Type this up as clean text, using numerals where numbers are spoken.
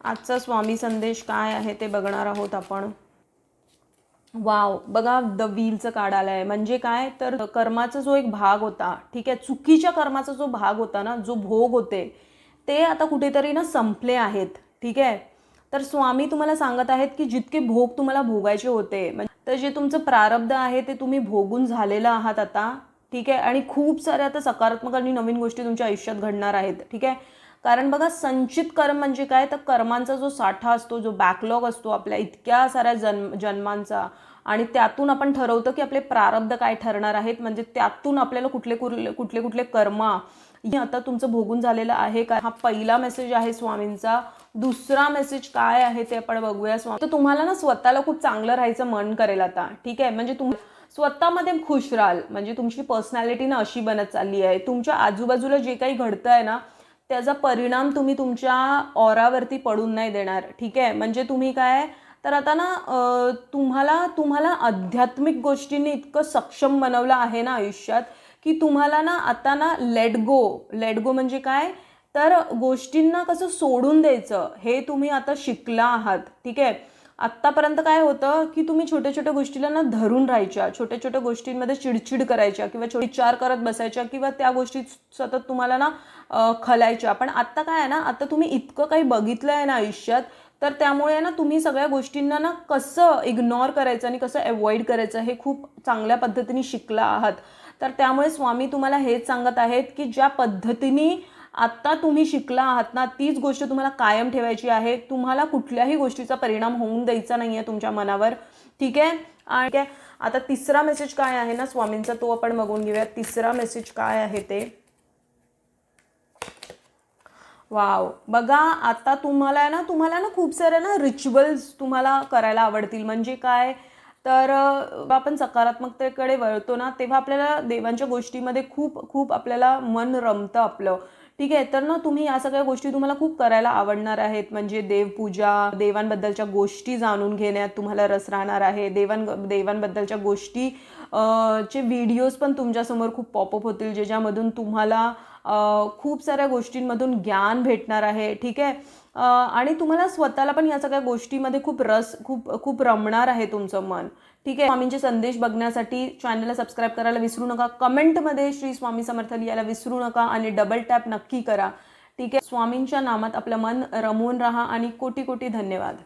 आजचा स्वामी संदेश काय आहे ते बघणार आहोत आपण. वाव, बघा द व्हीलचं कार्ड आलंय. म्हणजे काय तर कर्माचा जो एक भाग होता, ठीक आहे, चुकीच्या कर्माचा जो भाग होता ना, जो भोग होते ते आता कुठेतरी ना संपले आहेत. ठीक आहे, तर स्वामी तुम्हाला सांगत आहेत की जितके भोग तुम्हाला भोगायचे होते, तर जे तुमचं प्रारब्ध आहे ते तुम्ही भोगून झालेलं आहात आता. ठीक आहे, आणि खूप साऱ्या आता सकारात्मक आणि नवीन गोष्टी तुमच्या आयुष्यात घडणार आहेत. ठीक आहे, कारण बघा संचित कर्म म्हणजे काय तर कर्मांचा जो साठा असतो, जो बॅकलॉग असतो आपल्या इतक्या साऱ्या जन्मांचा, आणि त्यातून आपण ठरवतो की आपले प्रारब्ध काय ठरणार आहेत. म्हणजे त्यातून आपल्याला कुठले कुठले कुठले कर्म आता तुमचं भोगून झालेलं आहे का. हा पहिला मेसेज आहे स्वामींचा. दुसरा मेसेज काय आहे ते आपण बघूया. स्वामी तर तुम्हाला ना स्वतःला खूप चांगलं राहायचं मन करेल आता. ठीक आहे, म्हणजे तुम्ही स्वतःमध्ये खुश राहाल. म्हणजे तुमची पर्सनॅलिटी ना अशी बनत चालली आहे. तुमच्या आजूबाजूला जे काही घडतंय ना त्याचा परिणाम तुम्ही तुमच्या ऑरावरती पडून नाही देणार. ठीक आहे, म्हणजे तुम्ही काय तर आता ना तुम्हाला आध्यात्मिक गोष्टींनी इतकं सक्षम बनवलं आहे ना आयुष्यात, की तुम्हाला ना आता ना लेट गो म्हणजे काय तर गोष्टींना कसं सोडून द्यायचं हे तुम्ही आता शिकला आहात. ठीक आहे, आत्तापर्यंत काय होतं की तुम्ही छोट्या छोट्या गोष्टीला ना धरून राहायच्या, छोट्या छोट्या गोष्टींमध्ये चिडचिड करायच्या किंवा विचार करत बसायच्या किंवा त्या गोष्टी सतत तुम्हाला ना खलायच्या. पण आत्ता काय आहे ना, आता तुम्ही इतकं काही बघितलं आहे ना आयुष्यात, तर त्यामुळे ना तुम्ही सगळ्या गोष्टींना ना कसं इग्नोर करायचं आणि कसं अवॉइड करायचं हे खूप चांगल्या पद्धतीने शिकला आहात. तर त्यामुळे स्वामी तुम्हाला हेच सांगत आहेत की ज्या पद्धतीने आत्ता तुम्ही शिकला आहात ना तीच गोष्ट तुम्हाला कायम ठेवायची आहे. तुम्हाला कुठल्याही गोष्टीचा परिणाम होऊन द्यायचा नाही आहे तुमच्या मनावर. ठीक आहे, आणि आता तिसरा मेसेज काय आहे ना स्वामींचा तो आपण बघून घेऊया. तिसरा मेसेज काय आहे ते. वाव, बघा आता तुम्हाला ना खूप सारे ना रिच्युअल्स तुम्हाला करायला आवडतील. म्हणजे काय तर आपण सकारात्मकतेकडे वळतो ना तेव्हा आपल्याला देवांच्या गोष्टीमध्ये खूप खूप आपल्याला मन रमतं आपलं. ठीक आहे, तर ना तुम्ही या सगळ्या गोष्टी तुम्हाला खूप करायला आवडणार आहेत. म्हणजे देवपूजा, देवांबद्दलच्या गोष्टी जाणून घेण्यात तुम्हाला रस राहणार आहे. देवांबद्दलच्या गोष्टी चे व्हिडिओज पण तुमच्यासमोर खूप पॉपअप होतील, ज्याच्यामधून तुम्हाला खूप साऱ्या गोष्टींमधून ज्ञान भेटणार आहे. ठीक आहे, आणि तुम्हाला स्वतःला पण या सगळ्या गोष्टीमध्ये खूप रमणार आहे तुमचं मन. ठीक आहे, स्वामींचे संदेश बघण्यासाठी चॅनलला सबस्क्राईब करायला विसरू नका. कमेंटमध्ये श्री स्वामी समर्थ लिहायला विसरू नका आणि डबल टॅप नक्की करा. ठीक आहे, स्वामींच्या नामात आपलं मन रमवून राहा आणि कोटी कोटी धन्यवाद.